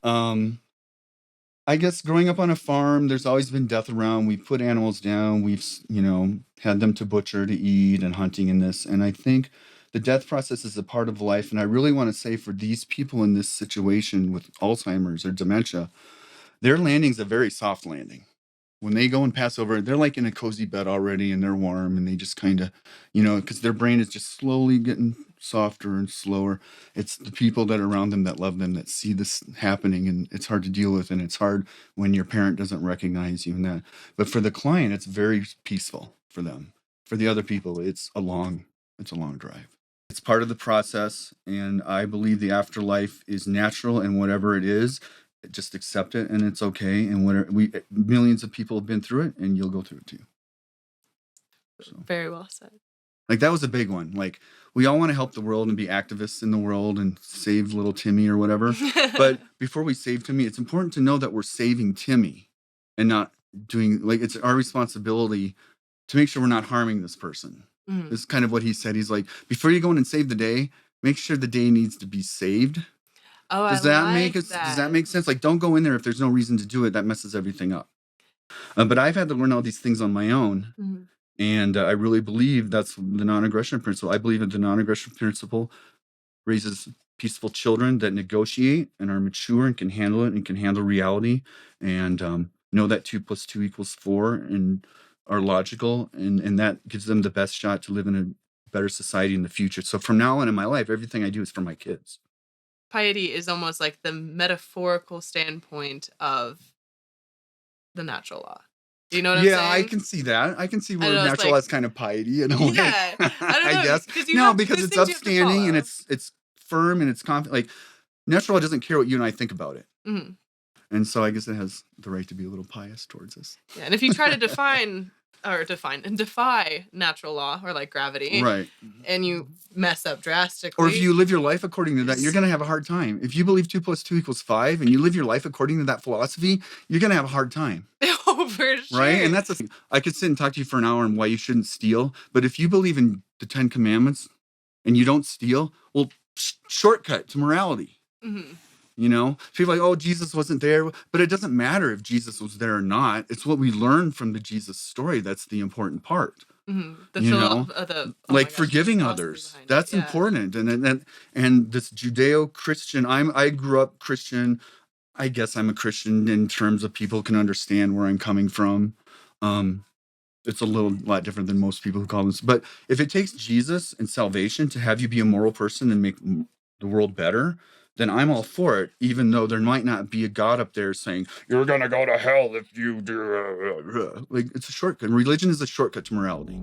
Um, I guess growing up on a farm, there's always been death around. We put animals down. Had them to butcher to eat and hunting and this. And I think the death process is a part of life. And I really want to say for these people in this situation with Alzheimer's or dementia, their landing's a very soft landing. When they go and pass over, they're like in a cozy bed already and they're warm and they just kind of, because their brain is just slowly getting softer and slower. It's the people that are around them that love them that see this happening, and it's hard to deal with. And it's hard when your parent doesn't recognize you and that. But for the client, it's very peaceful for them. For the other people, it's a long drive. It's part of the process. And I believe the afterlife is natural, and whatever it is, just accept it and it's okay. And millions of people have been through it, and you'll go through it too. So Very well said. like that was a big one. Like we all want to help the world and be activists in the world and save little Timmy or whatever. But before we save Timmy, it's important to know that we're saving Timmy and not doing it's our responsibility to make sure we're not harming this person. Mhm. This is kind of what he said. He's like, before you go in and save the day, make sure the day needs to be saved. Oh, Does I that like does that. that make sense? Like, don't go in there if there's no reason to do it. That messes everything up. But I've had to learn all these things on my own. Mhm. And I really believe that's the non-aggression principle. I believe that the non-aggression principle raises peaceful children that negotiate and are mature and can handle it and can handle reality and know that 2 + 2 = 4 and are logical. And that gives them the best shot to live in a better society in the future. So from now on in my life, everything I do is for my kids. Piety is almost like the metaphorical standpoint of the natural law. Do you know what I'm Yeah, I saying? can see that. I can see I where know, it's natural like is kind of piety in a way. yeah. I don't I know, guess. 'cause you No, have because there's it's things you have to upstanding and follow. it's firm and it's confident. Like natural law doesn't care what you and I think about it. Mhm. And so I guess it has the right to be a little pious towards us. Yeah, and if you try to defy natural law or like gravity, Right. and you mess up drastically. Or if you live your life according to that, you're Yes. going to have a hard time. If you believe 2 + 2 = 5 and you live your life according to that philosophy, you're going to have a hard time. Oh, for sure. Right? And that's the thing. I could sit and talk to you for an hour on why you shouldn't steal. But if you believe in the 10 Commandments and you don't steal, well, shortcut to morality. Mhm. People are like, oh, Jesus wasn't there. But it doesn't matter if Jesus was there or not. It's what we learn from the Jesus story that's the important part. Mhm. Like forgiving philosophy others. behind it, That's yeah. important. And this Judeo-Christian, I grew up Christian. I guess I'm a Christian in terms of people can understand where I'm coming from. It's a lot different than most people who call this. But if it takes Jesus and salvation to have you be a moral person and make the world better, then I'm all for it, even though there might not be a God up there saying, you're going to go to hell if you do. Like, it's a shortcut. Religion is a shortcut to morality.